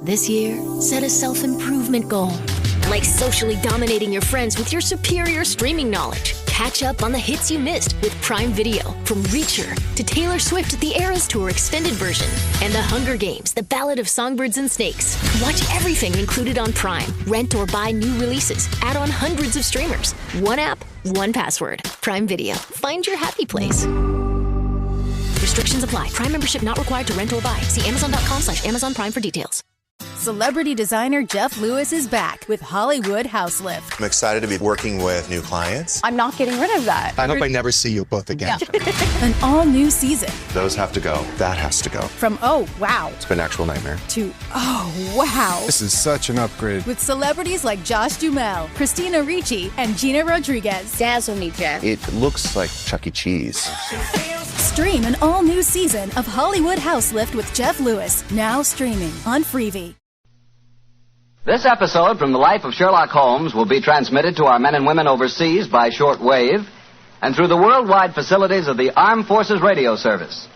This year, set a self-improvement goal, like socially dominating your friends with your superior streaming knowledge. Catch up on the hits you missed with Prime Video, from Reacher to Taylor Swift The Eras Tour extended version and The Hunger Games, The Ballad of Songbirds and Snakes. Watch everything included on Prime. Rent or buy new releases. Add on hundreds of streamers. One app, one password. Prime Video. Find your happy place. Restrictions apply. Prime membership not required to rent or buy. See Amazon.com/Amazon Prime for details. Celebrity designer Jeff Lewis is back with Hollywood House Lift. I'm excited to be working with new clients. I'm not getting rid of that. I hope I never see you both again. Yeah. An all-new season. Those have to go. That has to go. From oh, wow. It's been an actual nightmare. To oh, wow. This is such an upgrade. With celebrities like Josh Duhamel, Christina Ricci, and Gina Rodriguez. Dazzle me, Jeff. It looks like Chuck E. Cheese. Stream an all-new season of Hollywood House Lift with Jeff Lewis. Now streaming on Freevee. This episode from the life of Sherlock Holmes will be transmitted to our men and women overseas by short wave and through the worldwide facilities of the Armed Forces Radio Service.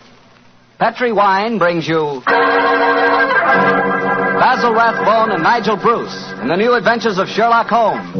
Petri Wine brings you Basil Rathbone and Nigel Bruce in the new Adventures of Sherlock Holmes.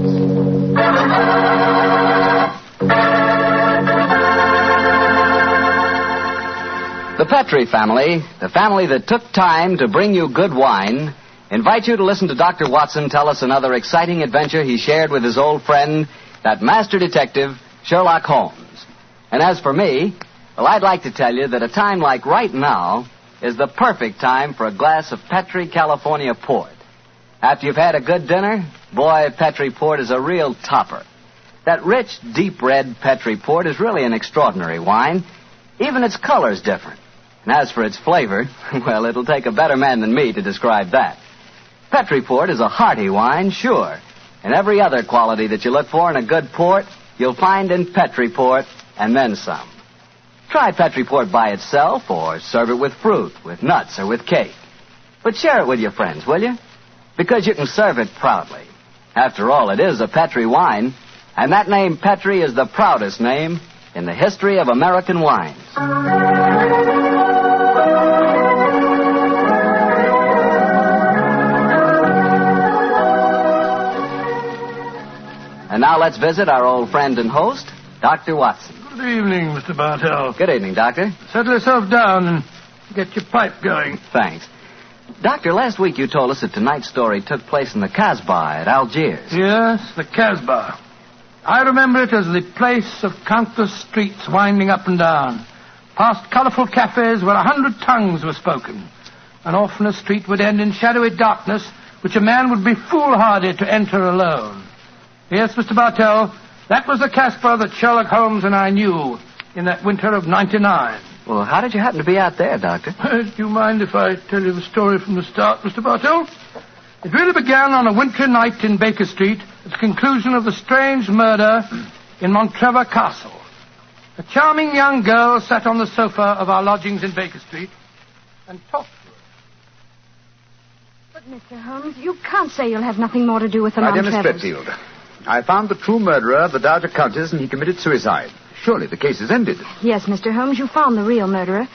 The Petri family, the family that took time to bring you good wine, invite you to listen to Dr. Watson tell us another exciting adventure he shared with his old friend, that master detective, Sherlock Holmes. And as for me, well, I'd like to tell you that a time like right now is the perfect time for a glass of Petri California Port. After you've had a good dinner, boy, Petri Port is a real topper. That rich, deep red Petri Port is really an extraordinary wine. Even its color's different. And as for its flavor, well, it'll take a better man than me to describe that. Petri Port is a hearty wine, sure. And every other quality that you look for in a good port, you'll find in Petri Port, and then some. Try Petri Port by itself, or serve it with fruit, with nuts, or with cake. But share it with your friends, will you? Because you can serve it proudly. After all, it is a Petri wine, and that name Petri is the proudest name in the history of American wines. And now let's visit our old friend and host, Dr. Watson. Good evening, Mr. Bartell. Good evening, Doctor. Settle yourself down and get your pipe going. Thanks. Doctor, last week you told us that tonight's story took place in the Casbah at Algiers. Yes, the Casbah. I remember it as the place of countless streets winding up and down, past colorful cafes where 100 tongues were spoken, and often a street would end in shadowy darkness which a man would be foolhardy to enter alone. Yes, Mr. Bartell, that was the Casbah that Sherlock Holmes and I knew in that winter of '99. Well, how did you happen to be out there, Doctor? Do you mind if I tell you the story from the start, Mr. Bartell? It really began on a wintry night in Baker Street at the conclusion of the strange murder in Montrevor Castle. A charming young girl sat on the sofa of our lodgings in Baker Street and talked to us. But, Mr. Holmes, you can't say you'll have nothing more to do with the My dear Miss Montrevors. Speckled, I found the true murderer of the Dowager Countess and he committed suicide. Surely the case is ended. Yes, Mr. Holmes, you found the real murderer.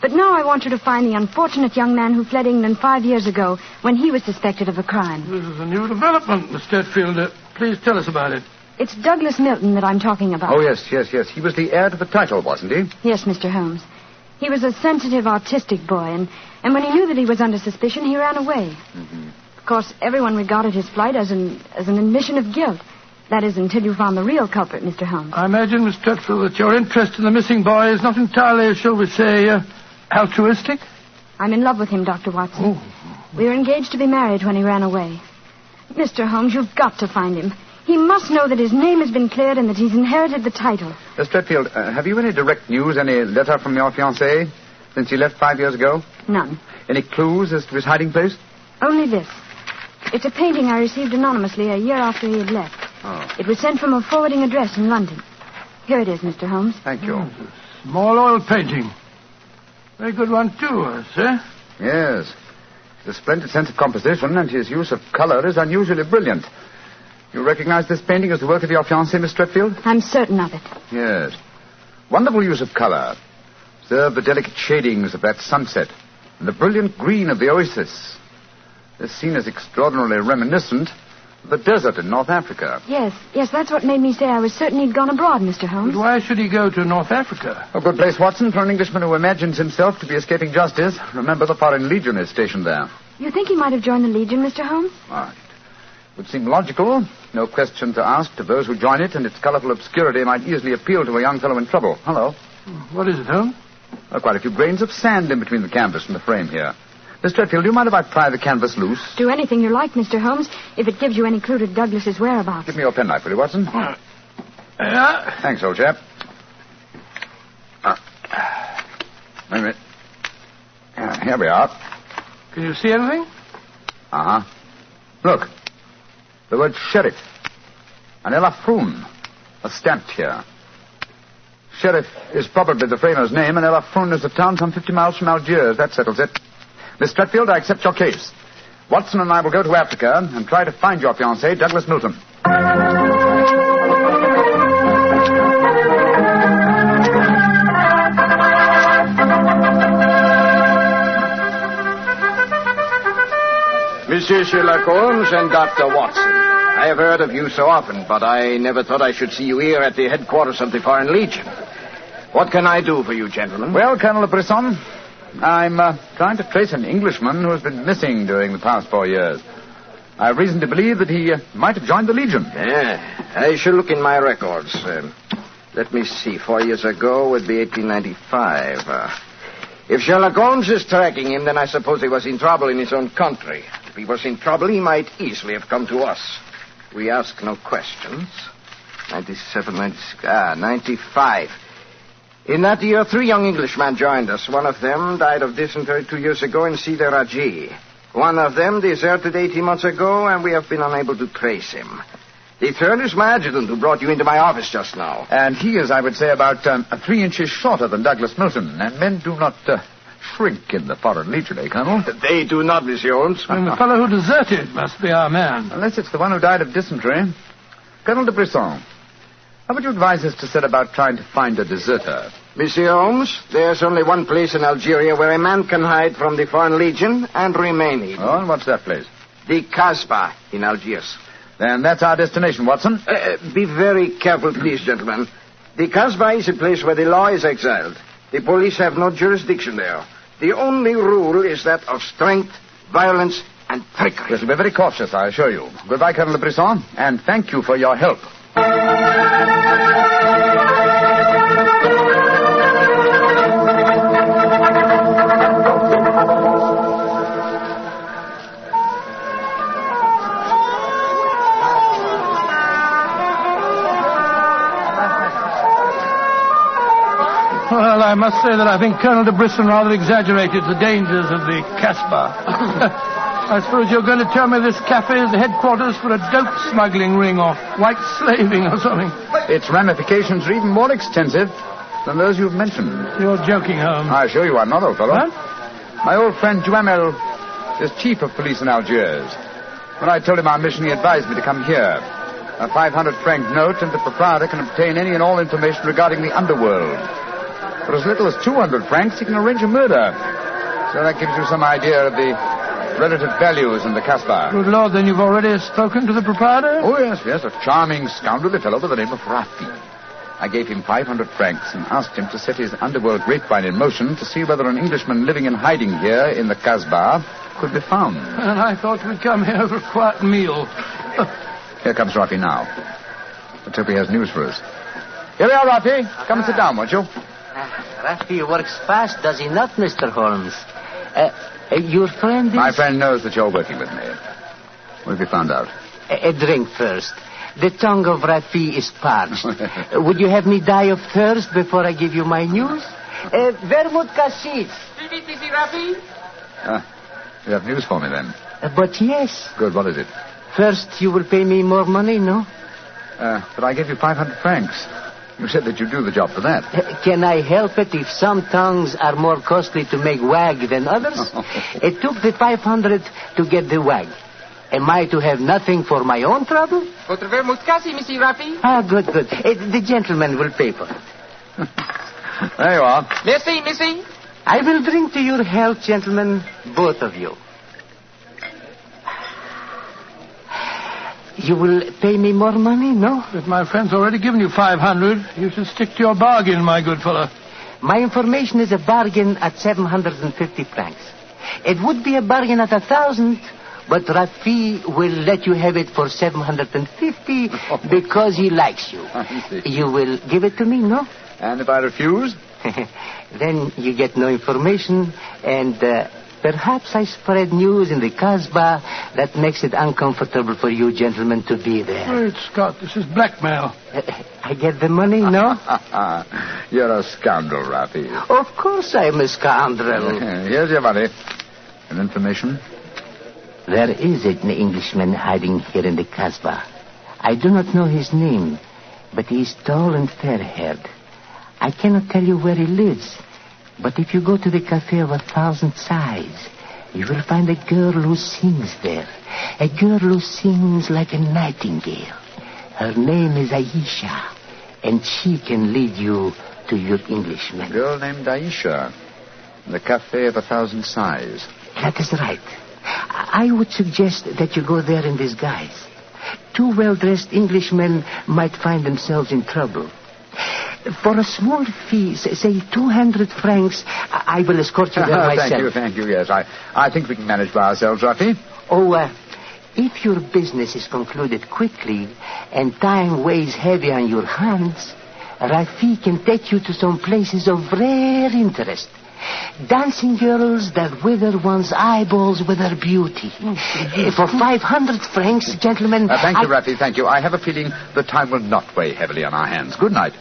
But now I want you to find the unfortunate young man who fled England 5 years ago when he was suspected of a crime. This is a new development, Miss Stetfield. Please tell us about it. It's Douglas Milton that I'm talking about. Oh, yes. He was the heir to the title, wasn't he? Yes, Mr. Holmes. He was a sensitive, artistic boy, and when he knew that he was under suspicion, he ran away. Mm-hmm. Of course, everyone regarded his flight as an admission of guilt. That is, until you found the real culprit, Mr. Holmes. I imagine, Miss Stetfield, that your interest in the missing boy is not entirely, shall we say, altruistic? I'm in love with him, Dr. Watson. Oh. We were engaged to be married when he ran away. Mr. Holmes, you've got to find him. He must know that his name has been cleared and that he's inherited the title. Stretfield, have you any direct news, any letter from your fiancé since he left 5 years ago? None. Any clues as to his hiding place? Only this. It's a painting I received anonymously a year after he had left. Oh. It was sent from a forwarding address in London. Here it is, Mr. Holmes. Thank you. Small oil painting. Very good one, too, sir. Yes. He's a splendid sense of composition, and his use of color is unusually brilliant. You recognize this painting as the work of your fiancé, Miss Stretfield? I'm certain of it. Yes. Wonderful use of color. Observe the delicate shadings of that sunset and the brilliant green of the oasis. This scene is extraordinarily reminiscent of the desert in North Africa. Yes, that's what made me say I was certain he'd gone abroad, Mr. Holmes. But why should he go to North Africa? A good place, Watson, for an Englishman who imagines himself to be escaping justice. Remember, the Foreign Legion is stationed there. You think he might have joined the Legion, Mr. Holmes? It would seem logical. No question to ask to those who join it, and its colorful obscurity might easily appeal to a young fellow in trouble. Hello. What is it, Holmes? Quite a few grains of sand in between the canvas and the frame here. Miss Treadfield, do you mind if I pry the canvas loose? Do anything you like, Mr. Holmes, if it gives you any clue to Douglas's whereabouts. Give me your penknife, will you, Watson? Yeah. Thanks, old chap. Wait a minute. Here we are. Can you see anything? Uh-huh. Look. The word sheriff. And Elafroun are stamped here. Sheriff is probably the framer's name, and Elafroun is a town some 50 miles from Algiers. That settles it. Miss Treadfield, I accept your case. Watson and I will go to Africa and try to find your fiancé, Douglas Milton. Monsieur Sherlock Holmes and Dr. Watson. I have heard of you so often, but I never thought I should see you here at the headquarters of the Foreign Legion. What can I do for you, gentlemen? Well, Colonel de Brisson, I'm trying to trace an Englishman who has been missing during the past 4 years. I have reason to believe that he might have joined the Legion. Yeah, I shall look in my records. Let me see. 4 years ago would be 1895. If Sherlock Holmes is tracking him, then I suppose he was in trouble in his own country. If he was in trouble, he might easily have come to us. We ask no questions. 97, 96, 95. In that year, 3 young Englishmen joined us. One of them died of dysentery 2 years ago in Cedar Raji. One of them deserted 18 months ago, and we have been unable to trace him. The third is my adjutant, who brought you into my office just now. And he is, I would say, about 3 inches shorter than Douglas Milton. And men do not shrink in the Foreign Legion, eh, Colonel? They do not, Monsieur Holmes. And the fellow who deserted must be our man. Unless it's the one who died of dysentery. Colonel de Brisson, how would you advise us to set about trying to find a deserter? Monsieur Holmes, there's only one place in Algeria where a man can hide from the Foreign Legion and remain hidden. Oh, and what's that place? The Casbah in Algiers. Then that's our destination, Watson. Be very careful, please, gentlemen. The Casbah is a place where the law is exiled. The police have no jurisdiction there. The only rule is that of strength, violence, and trickery. We shall be very cautious, I assure you. Goodbye, Colonel de Brisson, and thank you for your help. Well, I must say that I think Colonel de Brisson rather exaggerated the dangers of the Casbah. I suppose you're going to tell me this cafe is the headquarters for a dope smuggling ring or white slaving or something. Its ramifications are even more extensive than those you've mentioned. You're joking, Holmes. I assure you I'm not, old fellow. What? My old friend Duhamel is chief of police in Algiers. When I told him our mission, he advised me to come here. A 500-franc note, and the proprietor can obtain any and all information regarding the underworld. For as little as 200 francs, he can arrange a murder. So that gives you some idea of the relative values in the Casbah. Good Lord, then you've already spoken to the proprietor? Oh, yes, a charming scoundrelly fellow by the name of Rafi. I gave him 500 francs and asked him to set his underworld grapevine in motion to see whether an Englishman living in hiding here in the Casbah could be found. And I thought we'd come here for a quiet meal. Here comes Rafi now. Let's hope he has news for us. Here we are, Rafi. Come and sit down, won't you? Rafi works fast, does he not, Mr. Holmes? Your friend is... My friend knows that you're working with me. What have you found out? A drink first. The tongue of Rafi is parched. Would you have me die of thirst before I give you my news? Vermouth cassis. Rafi? You have news for me, then? But yes. Good, what is it? First, you will pay me more money, no? But I gave you 500 francs. You said that you'd do the job for that. Can I help it if some tongues are more costly to make wag than others? It took the 500 to get the wag. Am I to have nothing for my own trouble? Votre vermouth cassis, Monsieur Rafi. Good. The gentleman will pay for it. There you are. Merci. I will drink to your health, gentlemen, both of you. You will pay me more money, no? But my friend's already given you 500. You should stick to your bargain, my good fellow. My information is a bargain at 750 francs. It would be a bargain at 1,000, but Rafi will let you have it for 750 because he likes you. You will give it to me, no? And if I refuse? Then you get no information, and perhaps I spread news in the Casbah that makes it uncomfortable for you gentlemen to be there. Wait, Scott, this is blackmail. I get the money, no? You're a scoundrel, Rafi. Of course I'm a scoundrel. Here's your money. And information? There is an Englishman hiding here in the Casbah. I do not know his name, but he is tall and fair-haired. I cannot tell you where he lives, but if you go to the Cafe of 1,000 Sighs, you will find a girl who sings there. A girl who sings like a nightingale. Her name is Aisha, and she can lead you to your Englishman. A girl named Aisha. The Cafe of 1,000 Sighs. That is right. I would suggest that you go there in disguise. 2 well-dressed Englishmen might find themselves in trouble. For a small fee, say 200 francs, I will escort you there myself. Thank you, yes. I think we can manage by ourselves, Rafi. If your business is concluded quickly and time weighs heavy on your hands, Rafi can take you to some places of rare interest. Dancing girls that wither one's eyeballs with their beauty. For 500 francs, gentlemen... Thank you, Rafi, thank you. I have a feeling the time will not weigh heavily on our hands. Good night.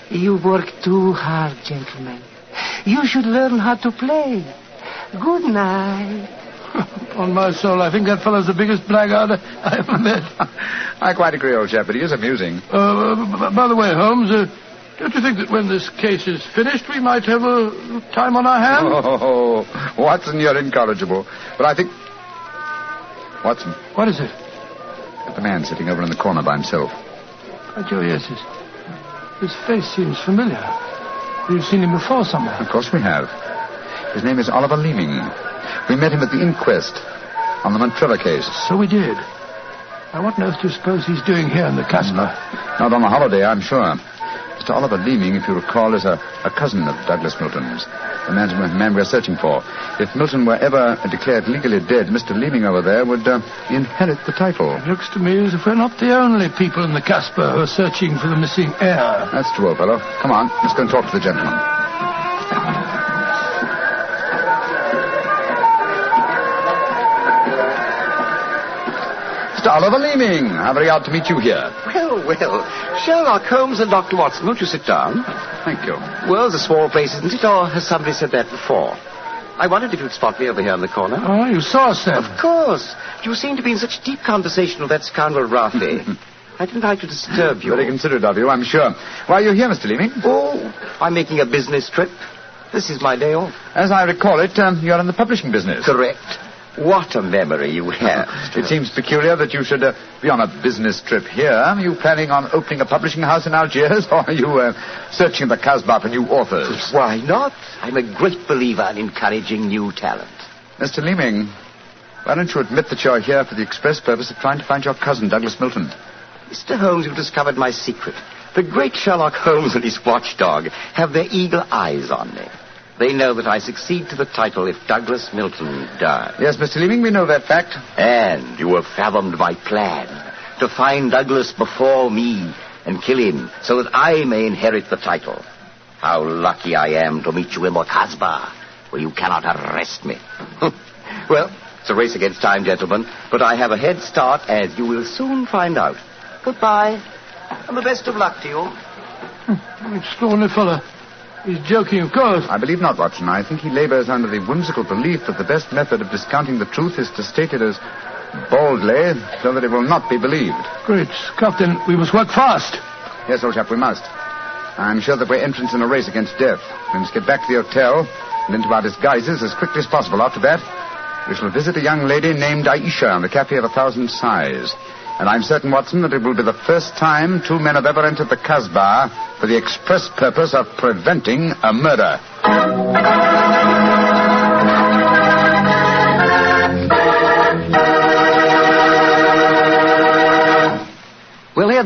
You work too hard, gentlemen. You should learn how to play. Good night. On my soul, I think that fellow's the biggest blackguard I ever met. I quite agree, old chap, but he is amusing. By the way, Holmes, don't you think that when this case is finished, we might have a time on our hands? Oh, Watson, you're incorrigible. But I think... Watson. What is it? The man sitting over in the corner by himself. By Joe, yes, his face seems familiar. We've seen him before somewhere. Of course we have. His name is Oliver Leeming. We met him at the inquest on the Montrevor case. So we did. Now, what on earth do you suppose he's doing here in the Casbah? Not on a holiday, I'm sure. Mr. Oliver Leeming, if you recall, is a cousin of Douglas Milton's. The man we're searching for. If Milton were ever declared legally dead, Mr. Leeming over there would inherit the title. It looks to me as if we're not the only people in the Casbah who are searching for the missing heir. That's true, old fellow. Come on, let's go and talk to the gentleman. Mr. Oliver Leeming, how very odd to meet you here. Well, Sherlock Holmes and Dr. Watson, won't you sit down? Thank you. Well, it's a small place, isn't it? Or has somebody said that before? I wondered if you'd spot me over here in the corner. Oh, you saw us then? Of course. You seem to be in such deep conversation with that scoundrel Rafi. I didn't like to disturb you. Very considerate of you, I'm sure. Why are you here, Mr. Leeming? Oh, I'm making a business trip. This is my day off. As I recall it, you're in the publishing business. Correct. What a memory you have. It seems peculiar that you should be on a business trip here. Are you planning on opening a publishing house in Algiers, or are you searching the Casbah for new authors? Why not? I'm a great believer in encouraging new talent. Mr. Leeming, why don't you admit that you're here for the express purpose of trying to find your cousin, Douglas Milton? Mr. Holmes, you've discovered my secret. The great Sherlock Holmes and his watchdog have their eagle eyes on me. They know that I succeed to the title if Douglas Milton dies. Yes, Mr. Leeming, we know that fact. And you have fathomed my plan to find Douglas before me and kill him so that I may inherit the title. How lucky I am to meet you in the Casbah, where you cannot arrest me. Well, it's a race against time, gentlemen, but I have a head start, as you will soon find out. Goodbye, and the best of luck to you. Extraordinary fellow. He's joking, of course. I believe not, Watson. I think he labors under the whimsical belief that the best method of discounting the truth is to state it as boldly, so that it will not be believed. Great Scott, then we must work fast. Yes, old chap, we must. I'm sure that we're entrants in a race against death. We must get back to the hotel and into our disguises as quickly as possible. After that, we shall visit a young lady named Aisha in the Cafe of 1,000 Sighs. And I'm certain, Watson, that it will be the first time 2 men have ever entered the Casbah for the express purpose of preventing a murder.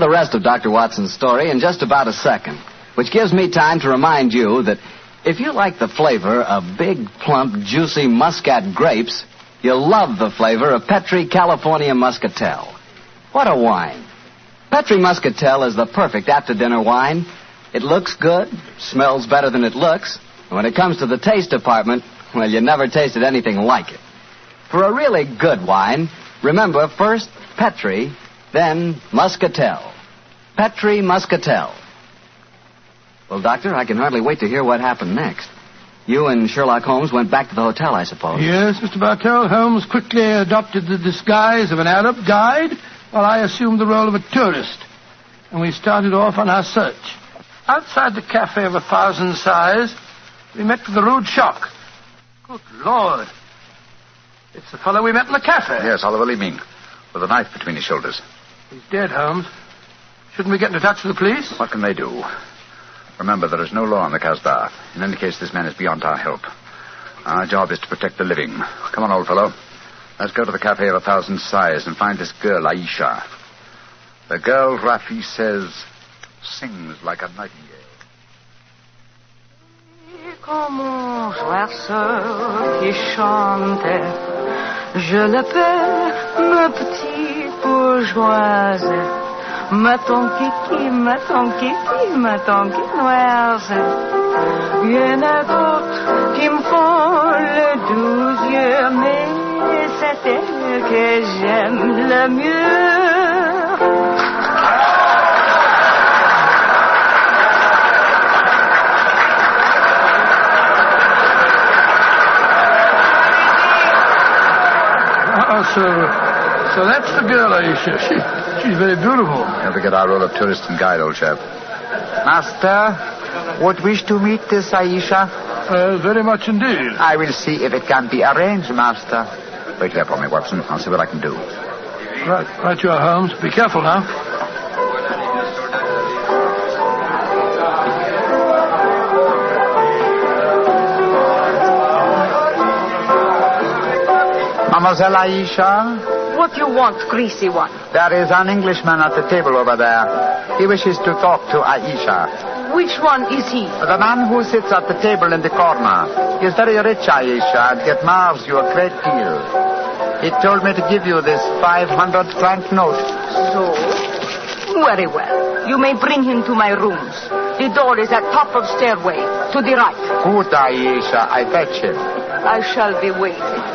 the rest of Dr. Watson's story in just about a second, which gives me time to remind you that if you like the flavor of big, plump, juicy Muscat grapes, you'll love the flavor of Petri California Muscatel. What a wine. Petri Muscatel is the perfect after-dinner wine. It looks good, smells better than it looks, and when it comes to the taste department, well, you never tasted anything like it. For a really good wine, remember first Petri, then Muscatel. Petri Muscatel. Well, Doctor, I can hardly wait to hear what happened next. You and Sherlock Holmes went back to the hotel, I suppose. Yes, Mr. Bartell. Holmes quickly adopted the disguise of an Arab guide, while I assumed the role of a tourist. And we started off on our search. Outside the Cafe of 1,000 Sighs, we met with a rude shock. Good Lord. It's the fellow we met in the cafe. Yes, Oliver Leeming, with a knife between his shoulders. He's dead, Holmes. Shouldn't we get into touch with the police? What can they do? Remember, there is no law in the Casbah. In any case, this man is beyond our help. Our job is to protect the living. Come on, old fellow. Let's go to the Cafe of 1,000 Sighs and find this girl, Aisha. The girl, Rafi says, sings like a nightingale. Comme un oiseau qui chante, je l'appelle ma petite bourgeoise, ma ton kiki, ma ton kiki, ma ton kinoise. Il y en a d'autres qui me font le doux yeux, mais c'est elle que j'aime le mieux. So that's the girl, Aisha. She's very beautiful. Don't forget our role of tourist and guide, old chap. Master, would wish to meet this Aisha? Very much indeed. I will see if it can be arranged, Master. Wait here for me, Watson. I'll see what I can do. Right you are, Holmes. Be careful now. Mademoiselle Aisha? What do you want, greasy one? There is an Englishman at the table over there. He wishes to talk to Aisha. Which one is he? The man who sits at the table in the corner. He is very rich, Aisha, and he admires you a great deal. He told me to give you this 500-franc note. So? Very well. You may bring him to my rooms. The door is at top of stairway, to the right. Good, Aisha. I fetch him. I shall be waiting.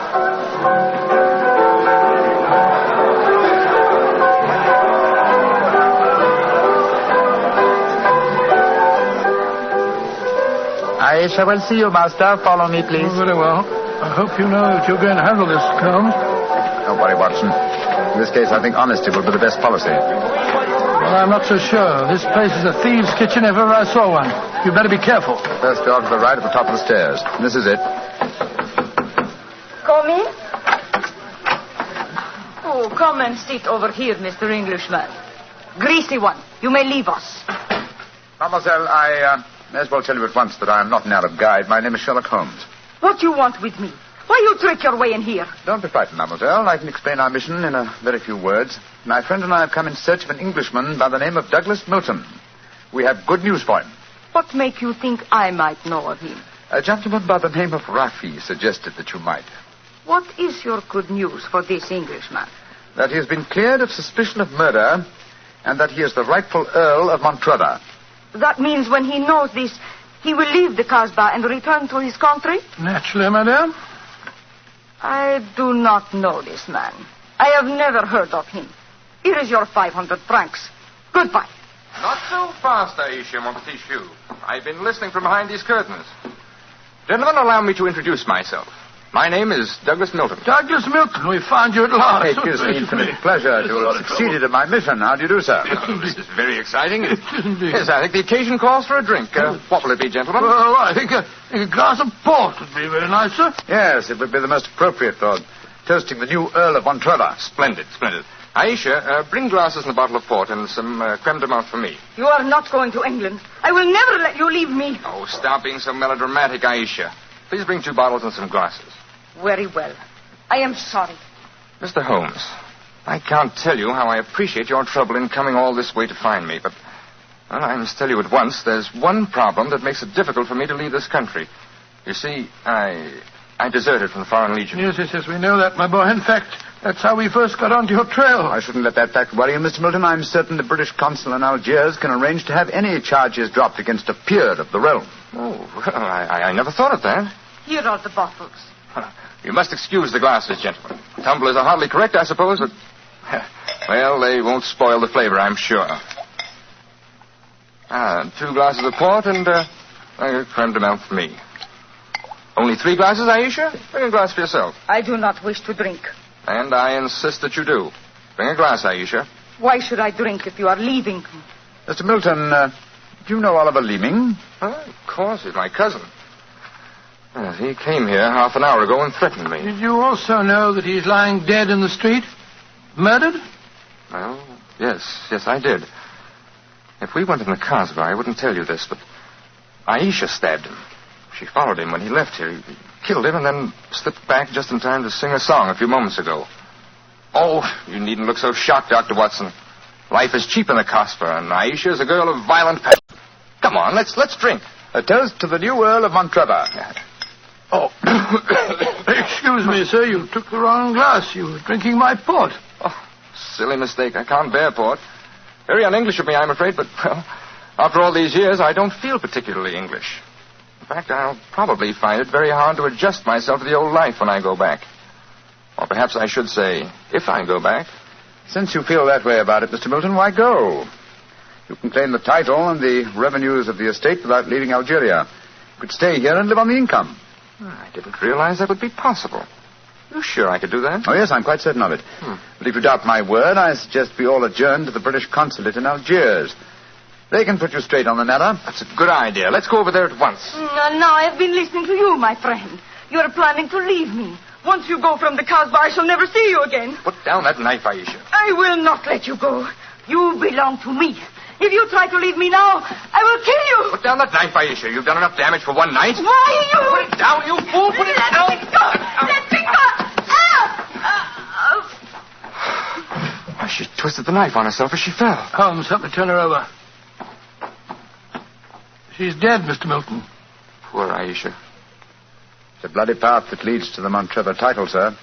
Aisha will see you, Master. Follow me, please. Oh, very well. I hope you know that you're going to handle this, Holmes. Don't worry, Watson. In this case, I think honesty will be the best policy. Well, I'm not so sure. This place is a thieves' kitchen if ever I saw one. You better be careful. First door to the right at the top of the stairs. This is it. Come in. Oh, come and sit over here, Mr. Englishman. Greasy one, you may leave us. Mademoiselle, I may as well tell you at once that I am not an Arab guide. My name is Sherlock Holmes. What do you want with me? Why you trick your way in here? Don't be frightened, mademoiselle. I can explain our mission in a very few words. My friend and I have come in search of an Englishman by the name of Douglas Milton. We have good news for him. What make you think I might know of him? A gentleman by the name of Rafi suggested that you might. What is your good news for this Englishman? That he has been cleared of suspicion of murder and that he is the rightful Earl of Montrevor. That means when he knows this, he will leave the Casbah and return to his country? Naturally, madame. I do not know this man. I have never heard of him. Here is your 500 francs. Goodbye. Not so fast, Aisha, mon petit chou. I've been listening from behind these curtains. Gentlemen, allow me to introduce myself. My name is Douglas Milton. Douglas Milton, we found you at last. It gives me infinite pleasure to have succeeded in my mission. How do you do, sir? This is very exciting. Yes, I think the occasion calls for a drink. What will it be, gentlemen? Well, I think a glass of port would be very nice, sir. Yes, it would be the most appropriate for toasting the new Earl of Montrevor. Splendid, splendid. Aisha, bring glasses and a bottle of port and some creme de menthe for me. You are not going to England. I will never let you leave me. Oh, stop being so melodramatic, Aisha. Please bring 2 bottles and some glasses. Very well. I am sorry. Mr. Holmes, I can't tell you how I appreciate your trouble in coming all this way to find me, but well, I must tell you at once, there's one problem that makes it difficult for me to leave this country. You see, I deserted from the Foreign Legion. Yes, we know that, my boy. In fact, that's how we first got onto your trail. I shouldn't let that fact worry you, Mr. Milton. I'm certain the British consul in Algiers can arrange to have any charges dropped against a peer of the realm. Oh, well, I never thought of that. Here are the bottles. You must excuse the glasses, gentlemen. Tumblers are hardly correct, I suppose, but... well, they won't spoil the flavor, I'm sure. 2 glasses of port and a creme de menthe for me. Only 3 glasses, Aisha? Bring a glass for yourself. I do not wish to drink. And I insist that you do. Bring a glass, Aisha. Why should I drink if you are leaving? Mr. Milton, do you know Oliver Leeming? Of course, he's my cousin. Yes, he came here half an hour ago and threatened me. Did you also know that he's lying dead in the street? Murdered? Well, yes, I did. If we went in the Casbah, I wouldn't tell you this, but Aisha stabbed him. She followed him when he left here. He killed him and then slipped back just in time to sing a song a few moments ago. Oh, you needn't look so shocked, Dr. Watson. Life is cheap in the Casbah, and Aisha is a girl of violent passion. Come on, let's drink. A toast to the new Earl of Montrevor. Oh, excuse me, sir. You took the wrong glass. You were drinking my port. Oh, silly mistake. I can't bear port. Very un-English of me, I'm afraid, but, well, after all these years, I don't feel particularly English. In fact, I'll probably find it very hard to adjust myself to the old life when I go back. Or perhaps I should say, if I go back. Since you feel that way about it, Mr. Milton, why go? You can claim the title and the revenues of the estate without leaving Algeria. You could stay here and live on the income. I didn't realize that would be possible. You sure I could do that? Oh, yes, I'm quite certain of it. But if you doubt my word, I suggest we all adjourn to the British consulate in Algiers. They can put you straight on the matter. That's a good idea. Let's go over there at once. Now I have been listening to you, my friend. You are planning to leave me. Once you go from the Casbah, I shall never see you again. Put down that knife, Aisha. I will not let you go. You belong to me. If you try to leave me now, I will kill you. Put down that knife, Aisha. You've done enough damage for one night. Why you? Put it down, you fool. Put it down. Let me go. Let me go. She twisted the knife on herself as she fell. Holmes, help me turn her over. She's dead, Mr. Milton. Poor Aisha. It's a bloody path that leads to the Montrevor title, sir.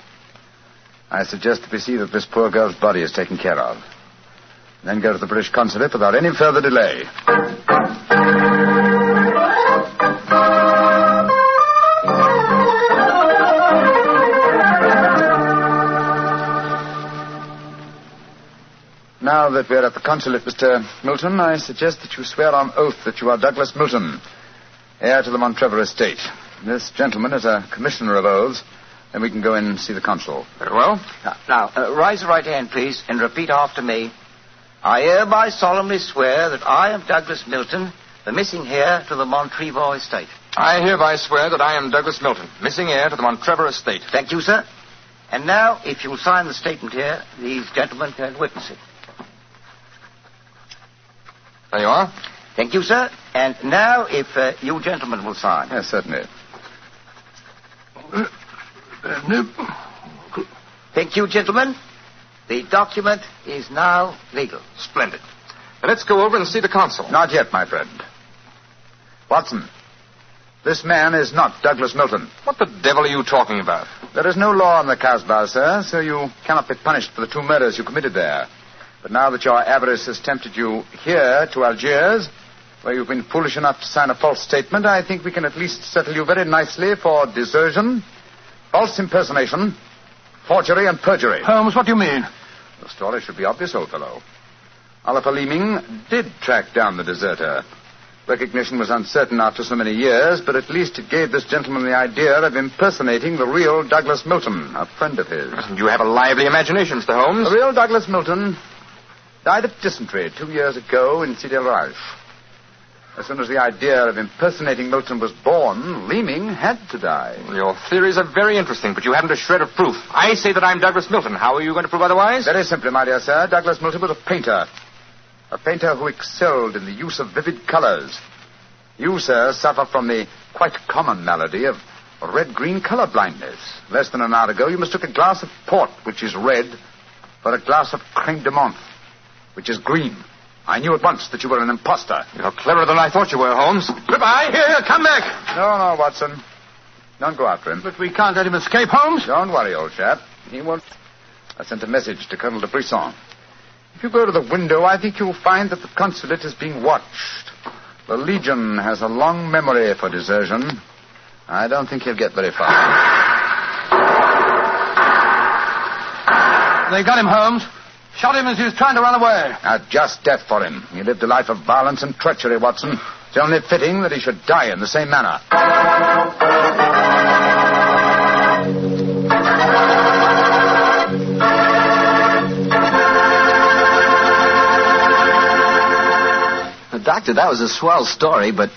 I suggest that we see that this poor girl's body is taken care of. Then go to the British consulate without any further delay. Now that we're at the consulate, Mr. Milton, I suggest that you swear on oath that you are Douglas Milton, heir to the Montrevor estate. This gentleman is a commissioner of oaths. Then we can go in and see the consul. Very well. Now, raise your right hand, please, and repeat after me. I hereby solemnly swear that I am Douglas Milton, the missing heir to the Montrevor estate. I hereby swear that I am Douglas Milton, missing heir to the Montrevor estate. Thank you, sir. And now, if you'll sign the statement here, these gentlemen can witness it. There you are. Thank you, sir. And now, if you gentlemen will sign. Yes, certainly. Thank you, gentlemen. The document is now legal. Splendid. Now let's go over and see the consul. Not yet, my friend. Watson, this man is not Douglas Milton. What the devil are you talking about? There is no law in the Casbah, sir, so you cannot be punished for the 2 murders you committed there. But now that your avarice has tempted you here to Algiers, where you've been foolish enough to sign a false statement, I think we can at least settle you very nicely for desertion, false impersonation, forgery, and perjury. Holmes, what do you mean? The story should be obvious, old fellow. Oliver Leeming did track down the deserter. Recognition was uncertain after so many years, but at least it gave this gentleman the idea of impersonating the real Douglas Milton, a friend of his. You have a lively imagination, Mr. Holmes. The real Douglas Milton died of dysentery 2 years ago in Sidi El Raj. As soon as the idea of impersonating Milton was born, Leeming had to die. Your theories are very interesting, but you haven't a shred of proof. I say that I'm Douglas Milton. How are you going to prove otherwise? Very simply, my dear sir. Douglas Milton was a painter. A painter who excelled in the use of vivid colors. You, sir, suffer from the quite common malady of red-green color blindness. Less than an hour ago, you mistook a glass of port, which is red, for a glass of creme de menthe, which is green. I knew at once that you were an imposter. You're cleverer than I thought you were, Holmes. Goodbye. Here, come back. No, Watson. Don't go after him. But we can't let him escape, Holmes. Don't worry, old chap. He won't. I sent a message to Colonel de Brisson. If you go to the window, I think you'll find that the consulate is being watched. The Legion has a long memory for desertion. I don't think he'll get very far. They got him, Holmes. Shot him as he was trying to run away. A just death for him. He lived a life of violence and treachery, Watson. It's only fitting that he should die in the same manner. Doctor, that was a swell story, but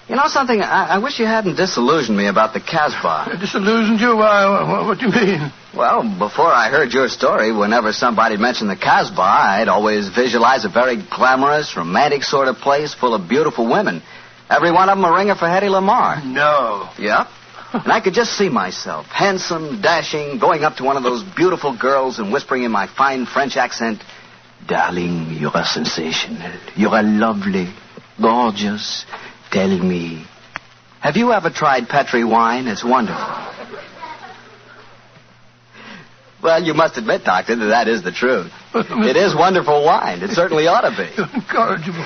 you know something? I wish you hadn't disillusioned me about the Casbah. Disillusioned you? What do you mean? Well, before I heard your story, whenever somebody mentioned the Casbah, I'd always visualize a very glamorous, romantic sort of place full of beautiful women. Every one of them a ringer for Hedy Lamarr. No. Yep. And I could just see myself, handsome, dashing, going up to one of those beautiful girls and whispering in my fine French accent, "Darling, you are sensational. You are lovely, gorgeous. Tell me, have you ever tried Petri wine? It's wonderful." Well, you must admit, Doctor, that is the truth. It is wonderful wine. It certainly ought to be. Incorrigible.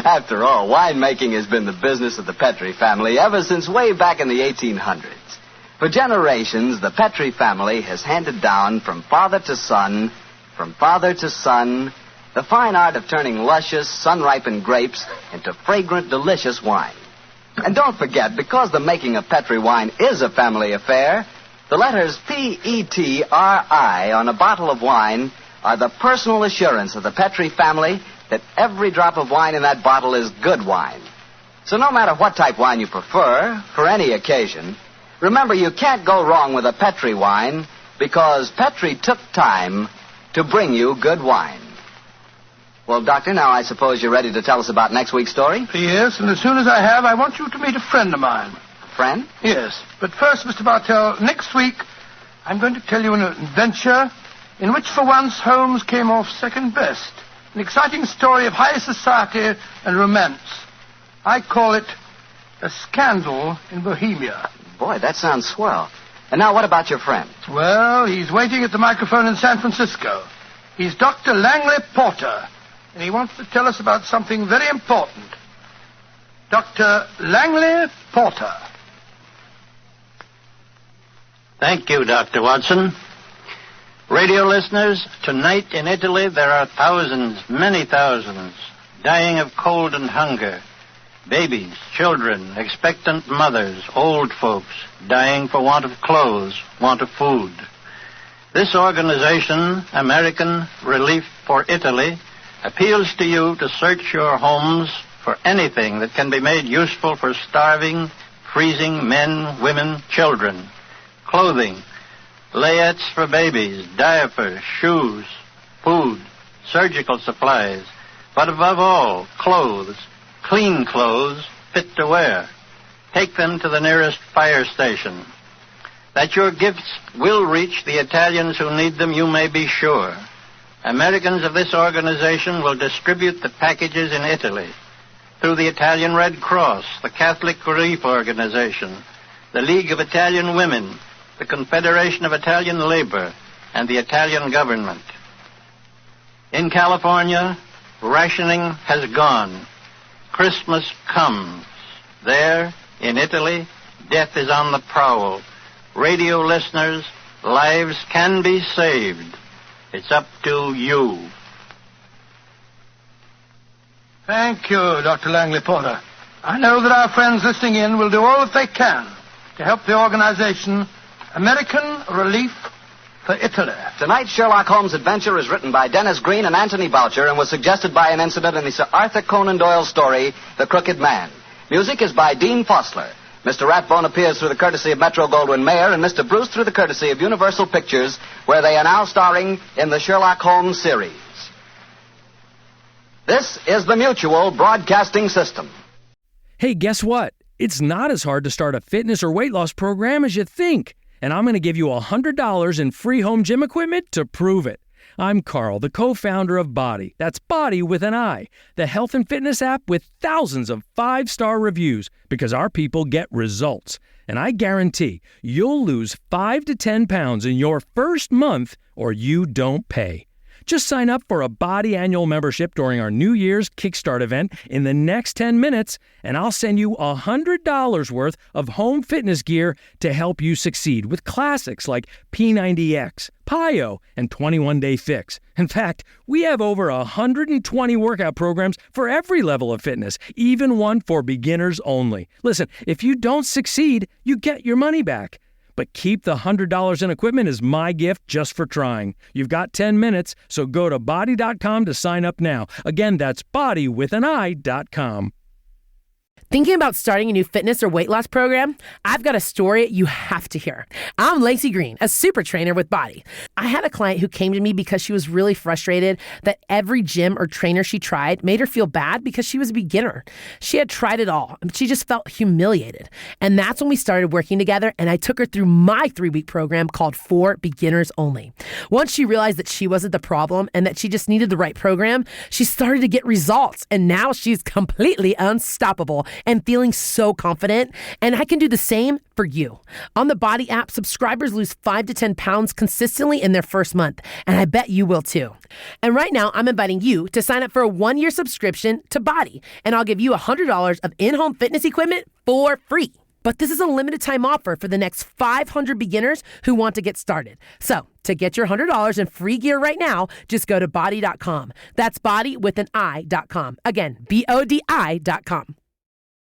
After all, winemaking has been the business of the Petri family ever since way back in the 1800s. For generations, the Petri family has handed down from father to son, the fine art of turning luscious, sun-ripened grapes into fragrant, delicious wine. And don't forget, because the making of Petri wine is a family affair, the letters P-E-T-R-I on a bottle of wine are the personal assurance of the Petri family that every drop of wine in that bottle is good wine. So no matter what type wine you prefer, for any occasion, remember you can't go wrong with a Petri wine because Petri took time to bring you good wine. Well, Doctor, now I suppose you're ready to tell us about next week's story? Yes, and as soon as I have, I want you to meet a friend of mine. Friend? Yes. But first, Mr. Bartell, next week, I'm going to tell you an adventure in which, for once, Holmes came off second best. An exciting story of high society and romance. I call it A Scandal in Bohemia. Boy, that sounds swell. And now what about your friend? Well, he's waiting at the microphone in San Francisco. He's Dr. Langley Porter, and he wants to tell us about something very important. Dr. Langley Porter. Thank you, Dr. Watson. Radio listeners, tonight in Italy there are thousands, many thousands, dying of cold and hunger. Babies, children, expectant mothers, old folks, dying for want of clothes, want of food. This organization, American Relief for Italy, appeals to you to search your homes for anything that can be made useful for starving, freezing men, women, children. Clothing, layettes for babies, diapers, shoes, food, surgical supplies, but above all, clothes, clean clothes, fit to wear. Take them to the nearest fire station. That your gifts will reach the Italians who need them, you may be sure. Americans of this organization will distribute the packages in Italy through the Italian Red Cross, the Catholic Relief Organization, the League of Italian Women, the Confederation of Italian Labor, and the Italian government. In California, rationing has gone. Christmas comes. There, in Italy, death is on the prowl. Radio listeners, lives can be saved. It's up to you. Thank you, Dr. Langley Porter. I know that our friends listening in will do all that they can to help the organization American Relief for Italy. Tonight's Sherlock Holmes adventure is written by Dennis Green and Anthony Boucher and was suggested by an incident in the Sir Arthur Conan Doyle story, The Crooked Man. Music is by Dean Fossler. Mr. Rathbone appears through the courtesy of Metro-Goldwyn-Mayer and Mr. Bruce through the courtesy of Universal Pictures, where they are now starring in the Sherlock Holmes series. This is the Mutual Broadcasting System. Hey, guess what? It's not as hard to start a fitness or weight loss program as you think. And I'm going to give you $100 in free home gym equipment to prove it. I'm Carl, the co-founder of Body. That's Body with an I, the health and fitness app with thousands of 5-star reviews because our people get results. And I guarantee you'll lose 5 to 10 pounds in your first month or you don't pay. Just sign up for a Body annual membership during our New Year's Kickstart event in the next 10 minutes, and I'll send you $100 worth of home fitness gear to help you succeed with classics like P90X, PiYo, and 21 Day Fix. In fact, we have over 120 workout programs for every level of fitness, even one for beginners only. Listen, if you don't succeed, you get your money back. But keep the $100 in equipment as my gift just for trying. You've got 10 minutes, so go to body.com to sign up now. Again, that's bodywithani.com. Thinking about starting a new fitness or weight loss program? I've got a story you have to hear. I'm Lacey Green, a super trainer with Body. I had a client who came to me because she was really frustrated that every gym or trainer she tried made her feel bad because she was a beginner. She had tried it all, and she just felt humiliated. And that's when we started working together, and I took her through my 3-week program called For Beginners Only. Once she realized that she wasn't the problem and that she just needed the right program, she started to get results, and now she's completely unstoppable and feeling so confident. And I can do the same for you. On the Body app, subscribers lose 5 to 10 pounds consistently in their first month, and I bet you will too. And right now, I'm inviting you to sign up for a 1-year subscription to Body, and I'll give you $100 of in-home fitness equipment for free. But this is a limited time offer for the next 500 beginners who want to get started. So to get your $100 in free gear right now, just go to body.com. That's body with an I.com. Again, BODI.com.